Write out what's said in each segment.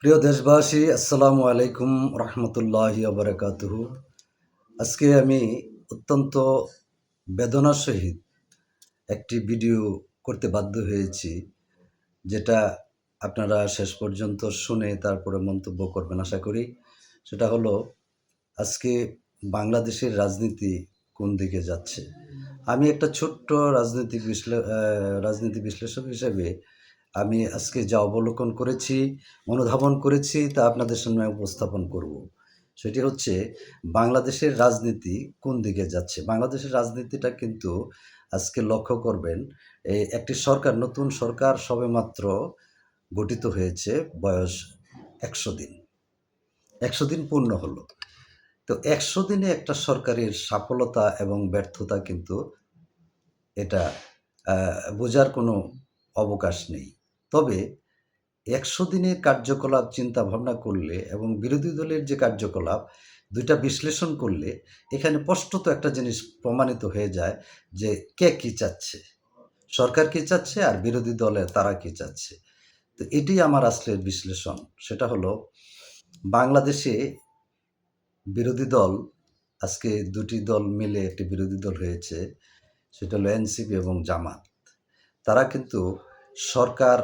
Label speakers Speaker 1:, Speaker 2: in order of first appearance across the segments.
Speaker 1: প্রিয় দেশবাসী, আসসালামু আলাইকুম রহমতুল্লাহি বারাকাতুহু। আজকে আমি অত্যন্ত বেদনার সহিত একটি ভিডিও করতে বাধ্য হয়েছি, যেটা আপনারা শেষ পর্যন্ত শুনে তারপরে মন্তব্য করবেন আশা করি। সেটা হলো, আজকে বাংলাদেশের রাজনীতি কোন দিকে যাচ্ছে। আমি একটা ছোট্ট রাজনীতি বিশ্লেষক হিসেবে আমি আজকে যা অবলোকন করেছি, অনুধাবন করেছি তা আপনাদের সামনে উপস্থাপন করব। সেটি হচ্ছে, বাংলাদেশের রাজনীতি কোন দিকে যাচ্ছে। বাংলাদেশের রাজনীতিটা কিন্তু আজকে লক্ষ্য করবেন, একটি সরকার, নতুন সরকার সবেমাত্র গঠিত হয়েছে, বয়স ১০০ দিন। ১০০ দিন পূর্ণ হলো। তো ১০০ দিনে একটা সরকারের সফলতা এবং ব্যর্থতা কিন্তু এটা বোঝার কোনো অবকাশ নেই। তবে ১০০ দিনের কার্যকলাপ চিন্তা ভাবনা করলে এবং বিরোধী দলের যে কার্যকলাপ, ২ টা বিশ্লেষণ করলে এখানে স্পষ্টত একটা জিনিস প্রমাণিত হয়ে যায় যে কে কী চাচ্ছে। সরকার কী চাচ্ছে আর বিরোধী দলে তারা কী চাচ্ছে। তো এটিই আমার আজকের বিশ্লেষণ। সেটা হলো, বাংলাদেশে বিরোধী দল, আজকে ২ টি দল মিলে একটি বিরোধী দল হয়েছে। সেটা হলো এনসিপি এবং জামাত। তারা কিন্তু সরকার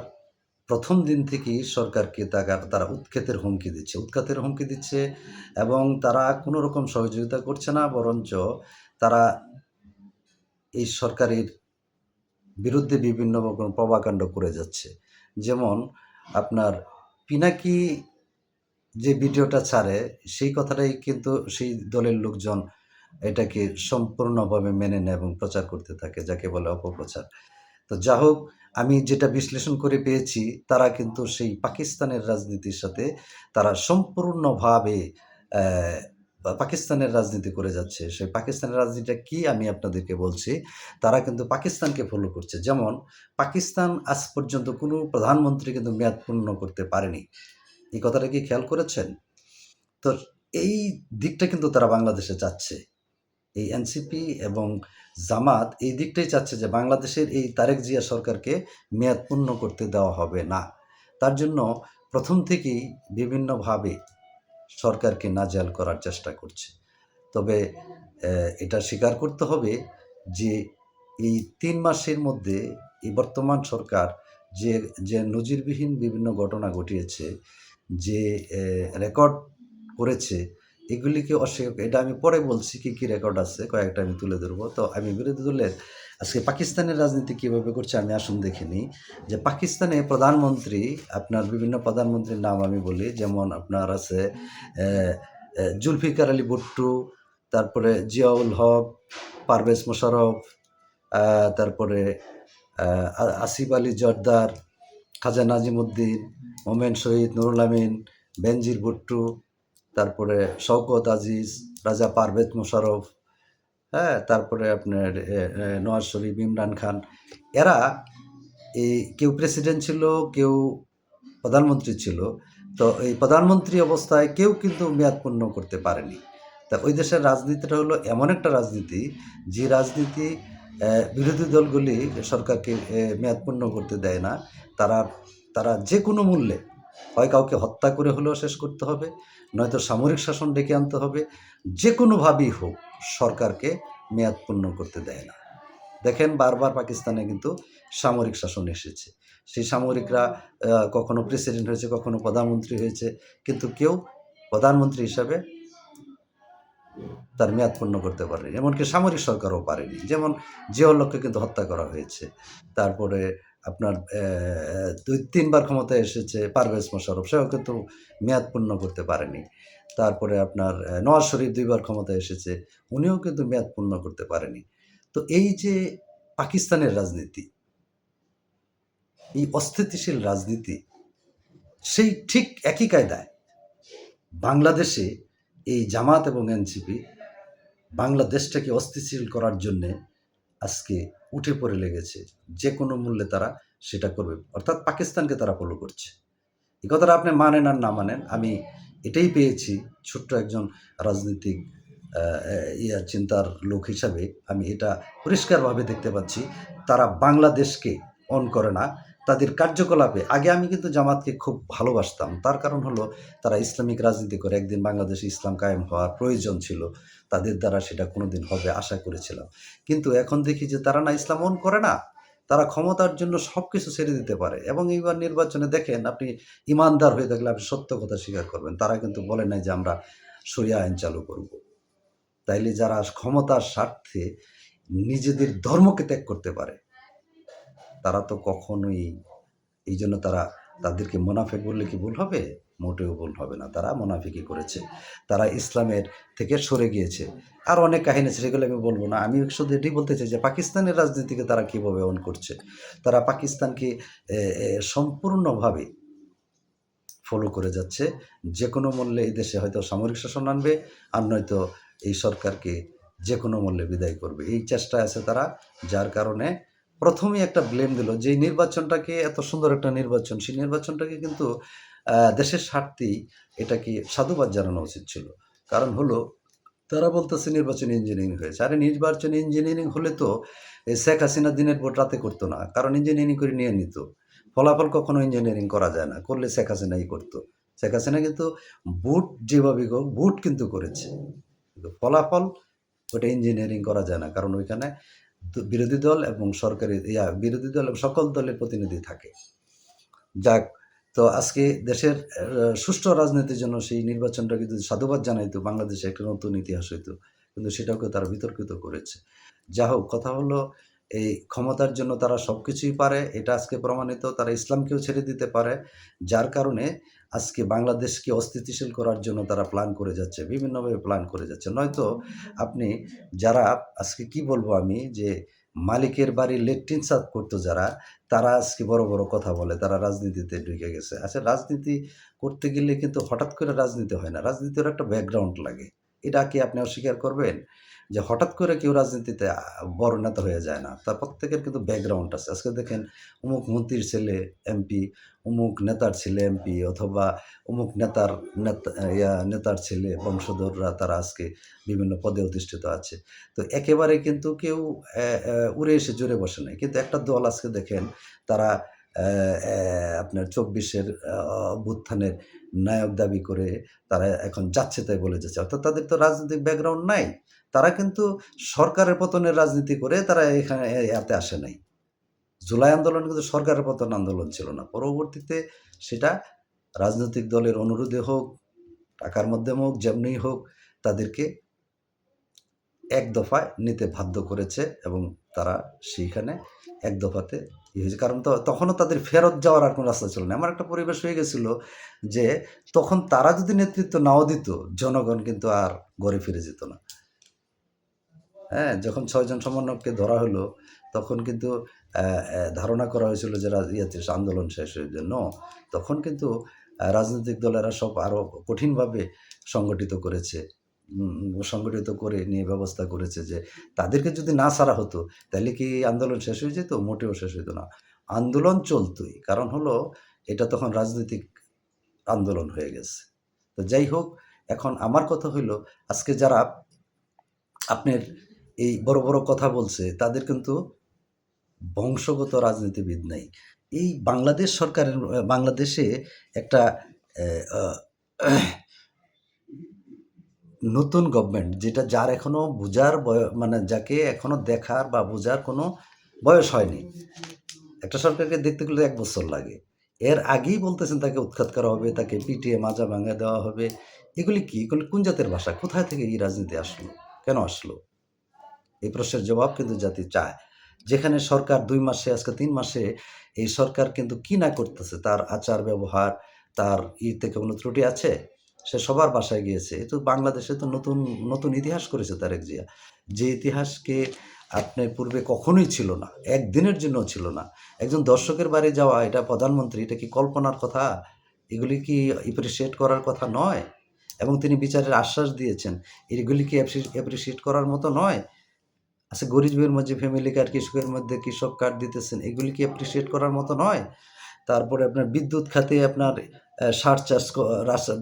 Speaker 1: প্রথম দিন থেকেই সরকারকে তারা উৎখাতের হুমকি দিচ্ছে এবং তারা কোনো রকম সহযোগিতা করছে না, বরঞ্চ তারা এই সরকারের বিরুদ্ধে বিভিন্ন রকম প্রপাগান্ড করে যাচ্ছে। যেমন আপনার পিনাকি যে ভিডিওটা ছাড়ে, সেই কথাটাই কিন্তু সেই দলের লোকজন এটাকে সম্পূর্ণভাবে মেনে নেয় এবং প্রচার করতে থাকে, যাকে বলে অপপ্রচার। তো যা হোক, আমি যেটা বিশ্লেষণ করে পেয়েছি, তারা কিন্তু সেই পাকিস্তানের রাজনীতির সাথে তারা সম্পূর্ণভাবে পাকিস্তানের রাজনীতি করে যাচ্ছে। সেই পাকিস্তানের রাজনীতিটা কি আমি আপনাদেরকে বলছি। তারা কিন্তু পাকিস্তানকে ফলো করছে। যেমন পাকিস্তান আজ পর্যন্ত কোনো প্রধানমন্ত্রী কিন্তু মেয়াদ পূর্ণ করতে পারেনি। এই কথাটা কি খেয়াল করেছেন? তো এই দিকটা কিন্তু তারা বাংলাদেশে চাচ্ছে। এই এনসিপি এবং জামাত এই দিকটাই চাচ্ছে যে বাংলাদেশের এই তারেক জিয়া সরকারকে মেয়াদ পূর্ণ করতে দেওয়া হবে না। তার জন্য প্রথম থেকেই বিভিন্নভাবে সরকারকে নাজেহাল করার চেষ্টা করছে। তবে এটা স্বীকার করতে হবে যে এই ৩ মাসের মধ্যে এই বর্তমান সরকার যে যে নজিরবিহীন বিভিন্ন ঘটনা ঘটিয়েছে, যে রেকর্ড করেছে, এগুলিকে অস্বীকার, এটা আমি পরে বলছি কী রেকর্ড আছে, কয়েকটা আমি তুলে ধরব। তো আমি বিরোধী দলের আজকে পাকিস্তানের রাজনীতি কীভাবে করছে আমি আসুন দেখে নিই। যে পাকিস্তানে প্রধানমন্ত্রী, আপনার বিভিন্ন প্রধানমন্ত্রীর নাম আমি বলি। যেমন আপনার আছে জুলফিকার আলী ভুট্টো, তারপরে জিয়াউল হক, পারভেজ মোশাররফ, তারপরে আসিফ আলী জর্দার, খাজা নাজিমুদ্দিন, মোমেন শহীদ, নুরুল আমিন, বেনজির ভুট্টো, তারপরে শওকত আজিজ, রাজা পারভেজ মোশাররফ, হ্যাঁ, তারপরে আপনার নওয়াজ শরীফ, ইমরান খান। এরা কেউ প্রেসিডেন্ট ছিল, কেউ প্রধানমন্ত্রী ছিল। তো এই প্রধানমন্ত্রী অবস্থায় কেউ কিন্তু মেয়াদ পূর্ণ করতে পারেনি। তা ওই দেশের রাজনীতিটা হলো এমন একটা রাজনীতি, যে রাজনীতি বিরোধী দলগুলি সরকারকে মেয়াদ পূর্ণ করতে দেয় না। তারা তারা যে কোনো মূল্যে হয় কাউকে হত্যা করে হলেও শেষ করতে হবে, নয়তো সামরিক শাসন ডেকে আনতে হবে। যে কোনোভাবেই হোক সরকারকে মেয়াদ পূর্ণ করতে দেয় না। দেখেন, বারবার পাকিস্তানে কিন্তু সামরিক শাসন এসেছে। সেই সামরিকরা কখনো প্রেসিডেন্ট হয়েছে, কখনো প্রধানমন্ত্রী হয়েছে, কিন্তু কেউ প্রধানমন্ত্রী হিসাবে তার মেয়াদ পূর্ণ করতে পারেনি। এমনকি সামরিক সরকারও পারেনি। যেমন জিয়াউল হককে কিন্তু হত্যা করা হয়েছে। তারপরে আপনার ২-৩ বার ক্ষমতায় এসেছে পারভেজ মোশাররফ, সেও কিন্তু মেয়াদ পূর্ণ করতে পারেনি। তারপরে আপনার নওয়াজ শরীফ ২ বার ক্ষমতায় এসেছে, উনিও কিন্তু মেয়াদ পূর্ণ করতে পারেনি। তো এই যে পাকিস্তানের রাজনীতি, এই অস্থিতিশীল রাজনীতি, সেই ঠিক একই কায়দায় বাংলাদেশে এই জামাত এবং এনসিপি বাংলাদেশটাকে অস্থিতিশীল করার জন্যে আজকে উঠে পড়ে লেগেছে। যে কোনো মূল্যে তারা সেটা করবে। অর্থাৎ পাকিস্তানকে তারা ফলো করছে। এই কথাটা আপনি মানেন আর না মানেন, আমি এটাই পেয়েছি ছোট্ট একজন রাজনীতিক চিন্তার লোক হিসাবে। আমি এটা পরিষ্কারভাবে দেখতে পাচ্ছি, তারা বাংলাদেশকে অন করে না, তাদের কার্যকলাপে আগে আমি কিন্তু জামাতকে খুব ভালোবাসতাম। তার কারণ হলো তারা ইসলামিক রাজনীতি করে একদিন বাংলাদেশে ইসলাম কায়েম হওয়ার প্রয়োজন ছিল। তাদের দ্বারা সেটা কোনোদিন হবে আশা করেছিলাম। কিন্তু এখন দেখি যে তারা না ইসলাম ওন করে না। তারা ক্ষমতার জন্য সবকিছু ছেড়ে দিতে পারে এবং এইবার নির্বাচনে দেখেন আপনি ইমানদার হয়ে থাকলে আপনি সত্য কথা স্বীকার করবেন। তারা কিন্তু বলে নাই যে আমরা শরিয়া আইন চালু করব। তাইলে যারা ক্ষমতার স্বার্থে নিজেদের ধর্মকে ত্যাগ করতে পারে তারা তো কখনোই এইজন্য তাদেরকে মুনাফিক বললে কি ভুল হবে? মোটেও ভুল হবে না। তারা মুনাফিকই করেছে। তারা ইসলামের থেকে সরে গিয়েছে। আর অনেক কাহিনী আছে সেগুলো আমি বলব না। আমি শুধু এটাই বলতে চাই যে পাকিস্তানের রাজনীতিকে তারা কিভাবে অন করছে। তারা পাকিস্তানকে সম্পূর্ণভাবে ফলো করে যাচ্ছে। যেকোনো মূল্যে এই দেশে হয়তো সামরিক শাসন আনবে আর নয়তো এই সরকারকে যেকোনো মূল্যে বিদায় করবে। এই চেষ্টায় আছে তারা, যার কারণে প্রথমেই একটা ব্লেম দিল যে এই নির্বাচনটাকে এত সুন্দর একটা নির্বাচন, সেই নির্বাচনটাকে কিন্তু দেশের স্বার্থেই এটাকে সাধুবাদ জানানো উচিত ছিল। কারণ হলো তারা বলতেছে নির্বাচন ইঞ্জিনিয়ারিং হয়েছে। আরে নির্বাচন ইঞ্জিনিয়ারিং হলে তো শেখ হাসিনা দিনের ভোট রাতে করতো না। কারণ ইঞ্জিনিয়ারিং করে নিয়ে নিত। ফলাফল কখনো ইঞ্জিনিয়ারিং করা যায় না। করলে শেখ হাসিনাই করতো। শেখ হাসিনা কিন্তু ভোট যেভাবে হোক ভোট কিন্তু করেছে। কিন্তু ফলাফল ওটা ইঞ্জিনিয়ারিং করা যায় না। কারণ ওইখানে বিরোধী দল এবং বিরোধী দল এবং সকল দলের প্রতিনিধি থাকে। যাক, তো আজকে দেশের সুষ্ঠু রাজনীতির জন্য সেই নির্বাচনটাকে যদি সাধুবাদ জানাইতো বাংলাদেশে একটা নতুন ইতিহাস হইতো। কিন্তু সেটাকে তারা বিতর্কিত করেছে। যা হোক, কথা হলো এই ক্ষমতার জন্য তারা সবকিছুই পারে। এটা আজকে প্রমাণিত। তারা ইসলামকেও ছেড়ে দিতে পারে। যার কারণে আজকে বাংলাদেশকে অস্থিতিশীল করার জন্য তারা প্ল্যান করে যাচ্ছে। বিভিন্নভাবে প্ল্যান করে যাচ্ছে। নয়তো আপনি যারা আজকে কি বলবো আমি যে মালিকের বাড়ির লেট্রিন সাফ করতো যারা, তারা আজকে বড়, বড় কথা বলে। তারা রাজনীতিতে ঢুকে গেছে। আচ্ছা, রাজনীতি করতে গেলে কিন্তু হঠাৎ করে রাজনীতি হয় না। রাজনীতির একটা ব্যাকগ্রাউন্ড লাগে। এটা কি আপনি অস্বীকার করবেন? যে হঠাৎ করে কেউ রাজনীতিতে বড় নেতা হয়ে যায় না। তার প্রত্যেকের কিন্তু ব্যাকগ্রাউন্ড আছে। আজকে দেখেন অমুক মন্ত্রীর ছেলে এমপি, অমুক নেতার ছেলে এমপি অথবা অমুক নেতার ছেলে বংশধররা তারা আজকে বিভিন্ন পদে অধিষ্ঠিত আছে। তো একেবারে কিন্তু কেউ উড়ে এসে জুড়ে বসে নাই। কিন্তু একটা দল আজকে দেখেন তারা আপনার ২৪-এর অভ্যুত্থানের নায়ক দাবি করে তারা এখন যাচ্ছে তাই বলে যাচ্ছে। অর্থাৎ তাদের তো রাজনৈতিক ব্যাকগ্রাউন্ড নাই। তারা কিন্তু সরকারের পতনের রাজনীতি করে তারা এখানে এতে আসে নাই। জুলাই আন্দোলন কিন্তু সরকারের পতন আন্দোলন ছিল না। পরবর্তীতে সেটা রাজনৈতিক দলের অনুরোধে হোক, টাকার মাধ্যমে হোক, যেমনিই হোক তাদেরকে এক দফায় নিতে বাধ্য করেছে এবং তারা সেইখানে এক দফাতে হয়েছে। কারণ তখনও তাদের ফেরত যাওয়ার আর কোনো রাস্তা ছিল না। এমন একটা পরিবেশ হয়ে গেছিল যে তখন তারা যদি নেতৃত্ব নাও দিত, জনগণ কিন্তু আর ঘরে ফিরে যেত না। হ্যাঁ? যখন ৬ জন সমন্বয়ককে ধরা হলো, তখন কিন্তু ধারণা করা হয়েছিল যে আন্দোলন শেষ হয়ে যায়। তখন কিন্তু রাজনৈতিক দলেরা সব আরও কঠিনভাবে সংগঠিত করেছে। সংগঠিত করে নিয়ে ব্যবস্থা করেছে যে তাদেরকে যদি না ছাড়া হতো, তাইলে কি আন্দোলন শেষ হয়ে যেত? মোটেও শেষ হইত না। আন্দোলন চলতই। কারণ হলো এটা তখন রাজনৈতিক আন্দোলন হয়ে গেছে। তো যাই হোক, এখন আমার কথা হইলো আজকে যারা আপনার এই বড়, বড় কথা বলছে তাদের কিন্তু বংশগত রাজনীতিবিদ নাই। এই বাংলাদেশ সরকারের বাংলাদেশে একটা অ্যা আ নতুন গভর্নমেন্ট যেটা যার এখনো বুঝার মানে যাকে এখনো দেখার বা বুঝার কোনো বয়স হয়নি। একটা সরকারকে দেখতে গেলে ১ বছর লাগে। এর আগেই বলতেছেন তাকে উৎখাত করা হবে, তাকে পিটিয়ে মাজা ভাঙা দেওয়া হবে। এগুলি কি? এগুলি কোন জাতের ভাষা? কোথায় থেকে এই রাজনীতি আসলো? কেন আসলো? এই প্রশ্নের জবাব কিন্তু জাতি চায়। যেখানে সরকার ২ মাসে আজকে ৩ মাসে এই সরকার কিন্তু কি না করতেছে, তার আচার ব্যবহার, তার থেকে কোনো ত্রুটি আছে? সে সবার বাসায় গিয়েছে। এ তো বাংলাদেশে তো নতুন ইতিহাস করেছে তারেক জিয়া। যে ইতিহাসকে আপনার পূর্বে কখনোই ছিল না। একদিনের জন্যও ছিল না। একজন দর্শকের বাড়ি যাওয়া, এটা প্রধানমন্ত্রী, এটা কি কল্পনার কথা? এগুলি কি অ্যাপ্রিশিয়েট করার কথা নয়? এবং তিনি বিচারের আশ্বাস দিয়েছেন। এগুলি কি অ্যাপ্রিশিয়েট করার মতো নয়? আচ্ছা, গরিবের মধ্যে ফ্যামিলি কার্ড, কৃষকের মধ্যে কৃষক কার্ড দিতেছেন। এগুলি কি অ্যাপ্রিশিয়েট করার মতো নয়? তারপরে আপনার বিদ্যুৎ খাতে আপনার সারচার্জ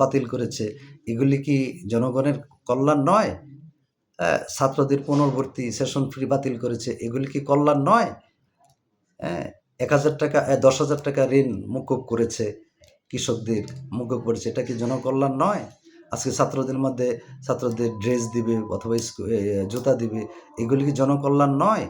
Speaker 1: বাতিল করেছে। এগুলি কি জনগণের কল্যাণ নয়? ছাত্রদের পুনর্ভর্তি, সেশন ফ্রি বাতিল করেছে। এগুলি কি কল্যাণ নয়? হ্যাঁ? ১,০০০ টাকা ১০,০০০ টাকা ঋণ মুকুব করেছে, কৃষকদের মুকুব করেছে। এটা কি জনকল্যাণ নয়? আজকে ছাত্রদের মধ্যে ছাত্রদের ড্রেস দিবে অথবা জুতা দিবে, এগুলি কি জনকল্যাণ নয়?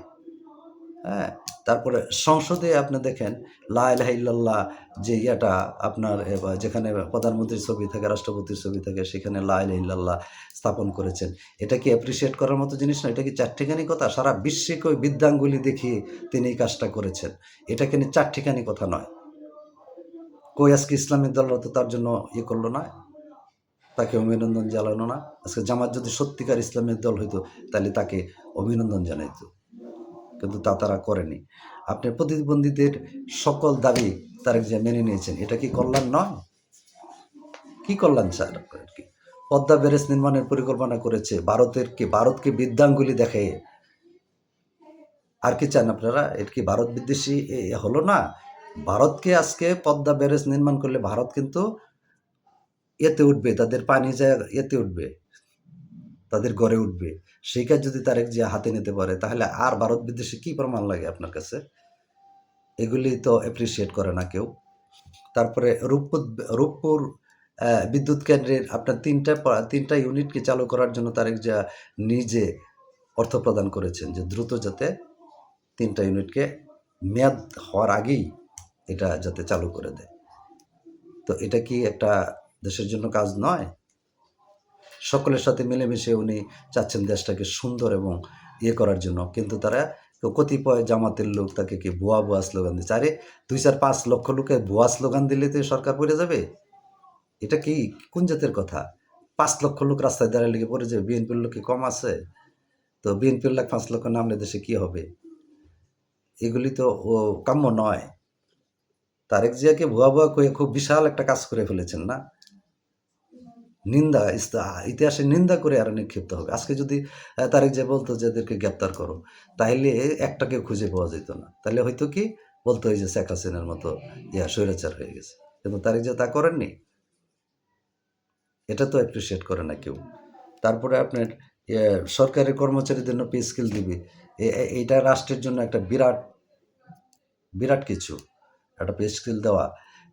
Speaker 1: হ্যাঁ? তারপরে সংসদে আপনি দেখেন লা ইলাহা ইল্লাল্লাহ যে ইয়াটা আপনার যেখানে প্রধানমন্ত্রীর ছবি থাকে, রাষ্ট্রপতির ছবি থাকে, সেখানে লা ইলাহা ইল্লাল্লাহ স্থাপন করেছেন। এটা কি অ্যাপ্রিশিয়েট করার মতো জিনিস না? এটা কি চারটিখানি কথা? সারা বিশ্বে কই বিদ্যাঙ্গুলি দেখিয়ে তিনি এই কাজটা করেছেন। এটা কিন্তু চারটিখানি কথা নয়। কই আজকে ইসলামিক দলরা তো তার জন্য ইয়ে করল না, তাকে অভিনন্দন জানালো না। আজকে জামাত যদি সত্যিকার ইসলামের দল হইতো তাহলে তাকে অভিনন্দন জানাইতো, কিন্তু তা তারা করেনি। আপনি প্রতিবন্ধীদের সকল দাবি তারেক জিয়া মেনে নিয়েছেন, এটা কি কল্যাণ নয়? কি কল্যাণ স্যার আপনার কি? পদ্মা ব্যারেজ নির্মাণের পরিকল্পনা করেছে, ভারতকে বিদ্যাঙ্গুলি দেখে। আর কি চান আপনারা? এর কি ভারত বিদ্বেষী হলো না? ভারতকে আজকে পদ্মা ব্যারেজ নির্মাণ করলে ভারত কিন্তু এতে উঠবে, তাদের পানি যায় এতে উঠবে, তাদের গড়ে উঠবে। সেই কাজ যদি তারেক জিয়া হাতে নিতে পারে তাহলে আর ভারত বিদ্বেষী কি প্রমাণ লাগে আপনার কাছে? এগুলি তো অ্যাপ্রিসিয়েট করে না কেউ। তারপরে রূপপুর বিদ্যুৎ কেন্দ্রের আপনার তিনটা ইউনিটকে চালু করার জন্য তারেক জিয়া নিজে অর্থ প্রদান করেছেন, যে দ্রুত যাতে 3টা ইউনিটকে মেয়াদ হওয়ার আগেই এটা যাতে চালু করে দেয়। তো এটা কি একটা দেশের জন্য কাজ নয়? সকলের সাথে মিলেমিশে উনি চাচ্ছেন দেশটাকে সুন্দর এবং ইয়ে করার জন্য, কিন্তু তারা কতিপয় জামাতের লোক তাকে কি ভুয়া ভুয়া স্লোগান দিচ্ছে। আরে 2-4-5 লক্ষ লোকে ভুয়া স্লোগান দিলে তো সরকার পড়ে যাবে? এটা কি কোন জাতের কথা? 5 লক্ষ লোক রাস্তায় দাঁড়ালে কি পড়ে যাবে? বিএনপির লোক কি কম আছে? তো বিএনপির লোক 5 লক্ষ নামলে দেশে কি হবে? এগুলি তো কাম্য নয়। তারেক জিয়াকে ভুয়া ভুয়া কয়ে খুব বিশাল একটা কাজ করে ফেলেছেন না? ইতিহাসে নিন্দা করে আরো নিক্ষিপ্ত হবে। আজকে যদি তারেক জিয়া বলতো যে এদেরকে গ্রেপ্তার করো, তাইলে একটাকে খুঁজে পাওয়া যেত না। তাহলে হয়তো কি বলতো এই যে শেখ হাসিনার মতো স্বৈরাচার হয়ে গেছে। কিন্তু তারেক জিয়া তা করেননি। এটা তো অ্যাপ্রিসিয়েট করে না কেউ। তারপরে আপনার সরকারি কর্মচারীদের জন্য পে স্কেল দিবে। এইটা রাষ্ট্রের জন্য একটা বিরাট বিরাট কিছু। একটা পে স্কেল দেওয়া,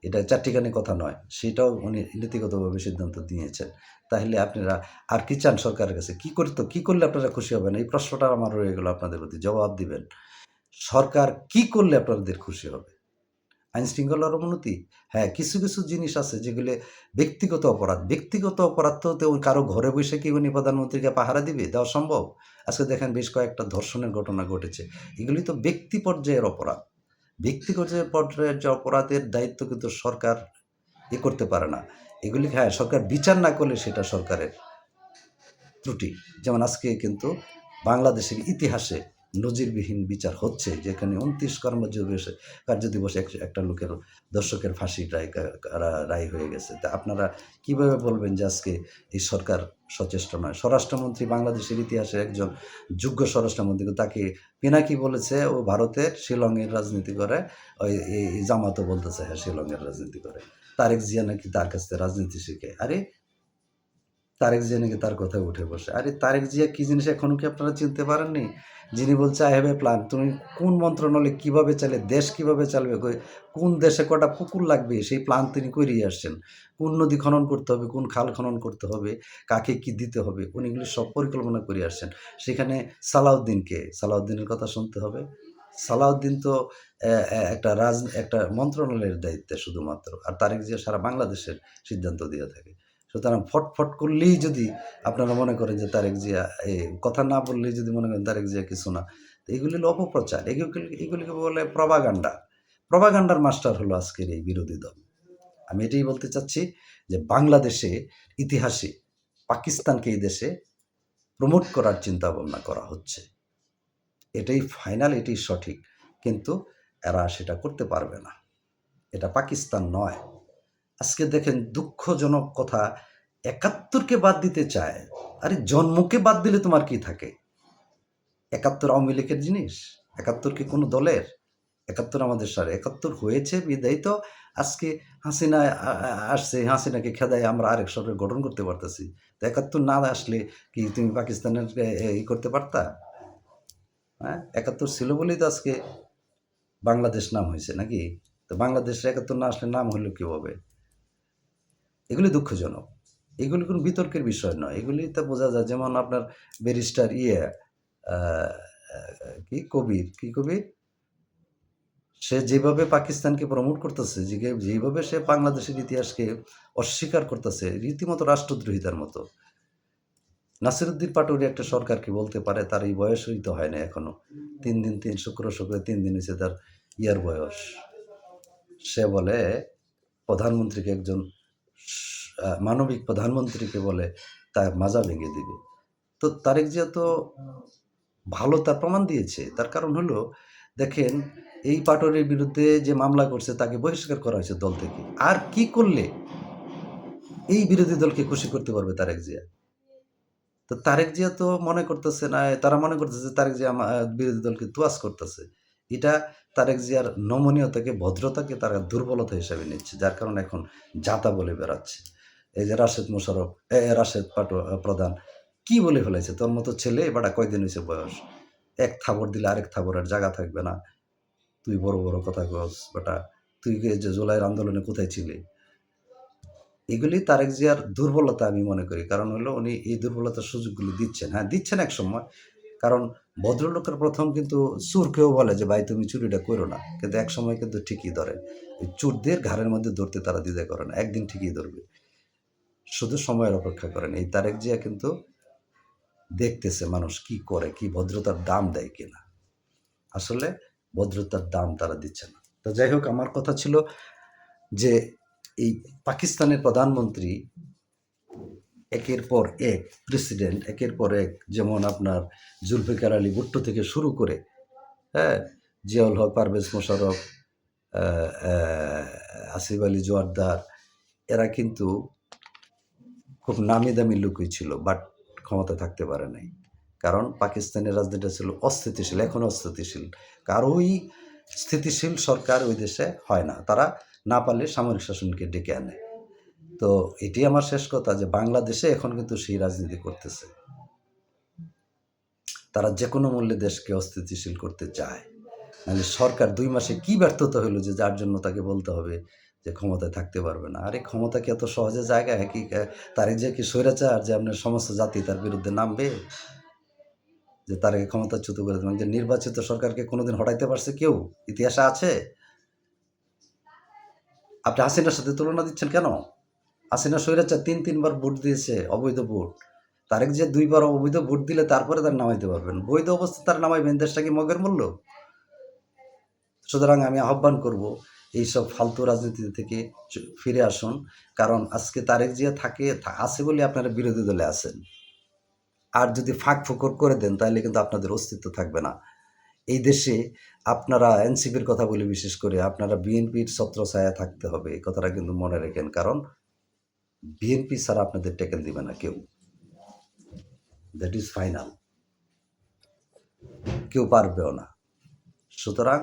Speaker 1: এটা চারটিখানি কথা নয়। সেটাও উনি নীতিগতভাবে সিদ্ধান্ত নিয়েছেন। তাহলে আপনারা আর কি চান সরকারের কাছে? কি করলে আপনারা খুশি হবেন? এই প্রশ্নটা আমার রয়ে গেল, আপনাদের প্রতি জবাব দিবেন। সরকার কি করলে আপনাদের খুশি হবে? আইনশৃঙ্খলার অবনতি? হ্যাঁ, কিছু, কিছু জিনিস আছে যেগুলো ব্যক্তিগত অপরাধ। ব্যক্তিগত অপরাধ তো কারো ঘরে বসে কি উনি প্রধানমন্ত্রীকে পাহারা দিবে? দেওয়া সম্ভব? আজকে দেখেন বেশ কয়েকটা ধর্ষণের ঘটনা ঘটেছে। এগুলি তো ব্যক্তি পর্যায়ের অপরাধ। ব্যক্তিগত পর্যায়ের যে অপরাধের দায়িত্ব কিন্তু সরকার করতে পারে না। এগুলি হ্যাঁ, সরকার বিচার না করলে সেটা সরকারের ত্রুটি। যেমন আজকে কিন্তু বাংলাদেশের ইতিহাসে নজিরবিহীন বিচার হচ্ছে, যেখানে ২৯ কার্যদিবসে একটা লোকের দর্শকের ফাঁসির রায় হয়ে গেছে। তা আপনারা কিভাবে বলবেন যে আজকে এই সরকার সচেষ্ট নয়? স্বরাষ্ট্রমন্ত্রী বাংলাদেশের ইতিহাসে একজন যোগ্য স্বরাষ্ট্রমন্ত্রী, কিন্তু তাকে পিনাকি বলেছে ও ভারতের শিলংয়ের রাজনীতি করে, এই জামাতও বলতেছে হ্যাঁ শিলংয়ের রাজনীতি করে। তারেক জিয়া নাকি তার কাছ থেকে রাজনীতি শিখে। আরে তারেক জিয়া নাকি তার কথায় উঠে বসে। আরে তারেক জিয়া কি জিনিস এখনো কি আপনারা চিনতে পারেননি? যিনি বলছে আই হ্যাভ এ প্ল্যান। তুমি কোন মন্ত্রণালয় কিভাবে চালে, দেশ কিভাবে চালবে, কোন দেশে কটা পুকুর লাগবে সেই প্ল্যান তিনি করিয়ে আসছেন। কোন নদী খনন করতে হবে, কোন খাল খনন করতে হবে, কাকে কি দিতে হবে, উনি এগুলো সব পরিকল্পনা করে আসছেন। সেখানে সালাউদ্দিনের কথা শুনতে হবে। সালাউদ্দিন তো একটা মন্ত্রণালয়ের দায়িত্বে শুধুমাত্র। আর তারেক জিয়া সারা বাংলাদেশের সিদ্ধান্ত দিয়ে থাকে। সুতরাং ফটফট করলেই যদি আপনারা মনে করেন যে তারেক জিয়া কথা না বললেই যদি মনে করেন তারেক জিয়া কিছু না, তো এগুলি হলো অপপ্রচার। এগুলিকে বলে প্রপাগান্ডা। প্রপাগান্ডার মাস্টার হলো আজকের এই বিরোধী দল। আমি এটাই বলতে চাচ্ছি যে বাংলাদেশে ইতিহাসে পাকিস্তানকে এই দেশে প্রমোট করার চিন্তা ভাবনা করা হচ্ছে। এটাই ফাইনাল, এটাই সঠিক। কিন্তু এরা সেটা করতে পারবে না। এটা পাকিস্তান নয়। আজকে দেখেন দুঃখজনক কথা, ৭১কে বাদ দিতে চায়। আরে জন্মকে বাদ দিলে তোমার কি থাকে? ৭১ আওয়ামী লীগের জিনিস? ৭১ কি কোনো দলের? ৭১ আমাদের সারে। ৭১ হয়েছে বিধায় তো আজকে হাসিনা আসছে, হাসিনাকে খেদায় আমরা আরেক সরকার গঠন করতে পারতেছি। তো ৭১ না আসলে কি তুমি পাকিস্তানের করতে পারতা? হ্যাঁ? ৭১ ছিল বলেই তো আজকে বাংলাদেশ নাম হয়েছে নাকি? তো বাংলাদেশ ৭১ না আসলে নাম হলো কীভাবে? এগুলি দুঃখজনক। এগুলি কোনো বিতর্কের বিষয় নয়। এগুলিতে বোঝা যায় যেমন আপনার ব্যারিস্টার আ আ কি কবির, কি কবির? সে যেভাবে পাকিস্তানকে প্রমোট করতেছে, যেভাবে সে বাংলাদেশের ইতিহাসকে অস্বীকার করতেছে, রীতিমতো রাষ্ট্রদ্রোহিতার মতো। নাসিরুদ্দিন পাটোয়ারি একটা সরকারকে বলতে পারে তার এই বয়সই তো হয় নাই এখনো। ৩ দিন শুক্র ৩ দিন হইছে তার বয়স। সে বলে প্রধানমন্ত্রীকে একজন মানবিক প্রধানমন্ত্রীকে বলে তার মাজা ভেঙে দিবে। তো তারেক জিয়া তো ভালো তার প্রমাণ দিয়েছে। তার কারণ হলো দেখেন এই পাটোয়ারির বিরুদ্ধে যে মামলা করছে তাকে বহিষ্কার করা হয়েছে দল থেকে। আর কি করলে এই বিরোধী দলকে খুশি করতে পারবে তারেক জিয়া? তো তারেক জিয়া তো মনে করতেছে না, তারা মনে করতেছে তারেক জিয়া বিরোধী দলকে তোয়াজ করতেছে। এটা তারেক জিয়ার নমনীয়তাকে, ভদ্রতাকে তারা দুর্বলতা হিসাবে নিচ্ছে। যার কারণে এখন জাতা বলে বেড়াচ্ছে। এই যে রাশেদ মোশাররফ, রাশেদ প্রধান কি বলে ফেলাইছে? তোর মতো ছেলে বেটা কয়দিন হইছে বয়স? এক থাবড় দিলে আরেক থাবড়ের জায়গা থাকবে না। তুই বড়, বড় কথা কস বেটা। তুই যে জুলাইয়ের আন্দোলনে কোথায় ছিলি? এগুলি তারেক জিয়ার দুর্বলতা আমি মনে করি। কারণ হলো উনি এই দুর্বলতার সুযোগগুলি দিচ্ছেন। হ্যাঁ, দিচ্ছেন একসময়। কারণ ভদ্রলোকের ১ম কিন্তু চোরকেও বলে যে, "ভাই তুমি চুরিটা কইরো না।" কিন্তু একসময় কিন্তু ঠিকই ধরে। এই চোরদের ঘাড়ের মধ্যে ধরতে তারা দ্বিধা করে না। একদিন ঠিকই ধরবে। শুধু সময়ের অপেক্ষা করেন। এই তারেক জিয়া কিন্তু দেখতেছে মানুষ কি করে, কি ভদ্রতার দাম দেয় কিনা। আসলে ভদ্রতার দাম তারা দিচ্ছে না। তো যাই হোক আমার কথা ছিল যে এই পাকিস্তানের প্রধানমন্ত্রী একের পর এক প্রেসিডেন্ট একের পর এক যেমন আপনার জুলফিকার আলী ভুট্টো থেকে শুরু করে, হ্যাঁ? জিয়াউল হক, পারভেজ মোশাররফ, আ আ আসিফ আলী জোয়ার্দ্দার এরা কিন্তু খুব নামি দামি লোকই ছিল বাট ক্ষমতায় থাকতে পারে নাই। কারণ পাকিস্তানের রাজনীতিটা ছিল অস্থিতিশীল, এখনো অস্থিতিশীল। কারোই স্থিতিশীল সরকার ওই দেশে হয় না। তারা না পারলে সামরিক শাসনকে ডেকে আনে। তো এটি আমার শেষ কথা যে বাংলাদেশে এখন কিন্তু সেই রাজনীতি করতেছে। তারা যেকোনো মূল্যে দেশকে অস্থিতিশীল করতে চায়। নাহলে সরকার ২ মাসে কি ব্যর্থতা হইল যে যার জন্য তাকে বলতে হবে যে ক্ষমতায় থাকতে পারবে না। আরে ক্ষমতা কি এত সহজে জায়গায় কি তারেক জিয়া কি স্বৈরাচার যে আপনার সমস্ত জাতি তার বিরুদ্ধে নামবে? যে তারেক ক্ষমতাচ্যুত করে দেবেন। যে নির্বাচিত সরকারকে কোনোদিন হটাইতে পারছে কেউ? ইতিহাসে আছে? আপনি হাসিনার সাথে তুলনা দিচ্ছেন কেন? হাসিনা স্বৈরাচার ৩ বার ভোট দিয়েছে, অবৈধ ভোট। তারেক জিয়া ২ বার অবৈধ ভোট দিলে তারপরে তার নামাইতে পারবেন। বৈধ অবস্থায় তার নামাইবেন, দেশটা কি মগের মূল্য? সুতরাং আমি আহ্বান করব এইসব ফালতু রাজনীতি থেকে ফিরে আসুন। কারণ আজকে তারেক জিয়া আছে বলে আপনারা বিরোধী দলে আছেন। আর যদি ফাঁক-ফোকর করে দেন তাহলে কিন্তু আপনাদের অস্তিত্ব থাকবে না। এই দেশে আপনারা এনসিপির কথা বলি বিশেষ করে আপনারা বিএনপির ছত্রছায়ায় থাকতে হবে। এই কথাটা কিন্তু মনে রাখেন। কারণ বিএনপি ছাড়া আপনাদের টেকেন দিবে না কেউ। That is final. কেউ পারবেও না। সুতরাং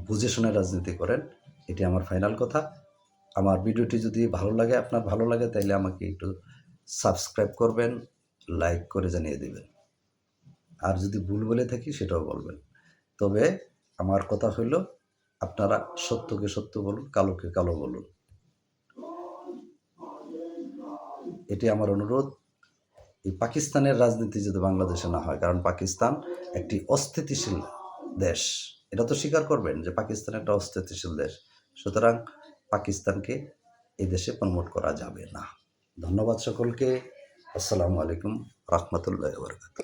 Speaker 1: বুঝে শুনে রাজনীতি করেন। এটি আমার ফাইনাল কথা। আমার ভিডিওটি যদি আপনার ভালো লাগে তাইলে আমাকে একটু সাবস্ক্রাইব করবেন, লাইক করে জানিয়ে দিবেন। আর যদি ভুল বলে থাকি সেটাও বলবেন। তবে আমার কথা হইল আপনারা সত্যকে সত্য বলুন, কালোকে কালো বলুন। এটি আমার অনুরোধ। এই পাকিস্তানের রাজনীতি যাতে বাংলাদেশে না হয়। কারণ পাকিস্তান একটি অস্থিতিশীল দেশ। এটা তো স্বীকার করবেন যে পাকিস্তান একটা অস্থিতিশীল দেশ। সুতরাং পাকিস্তানকে এই দেশে প্রমোট করা যাবে না। ধন্যবাদ সকলকে। আসসালামু আলাইকুম রাহমাতুল্লাহি ওয়া বারাকাতুহু।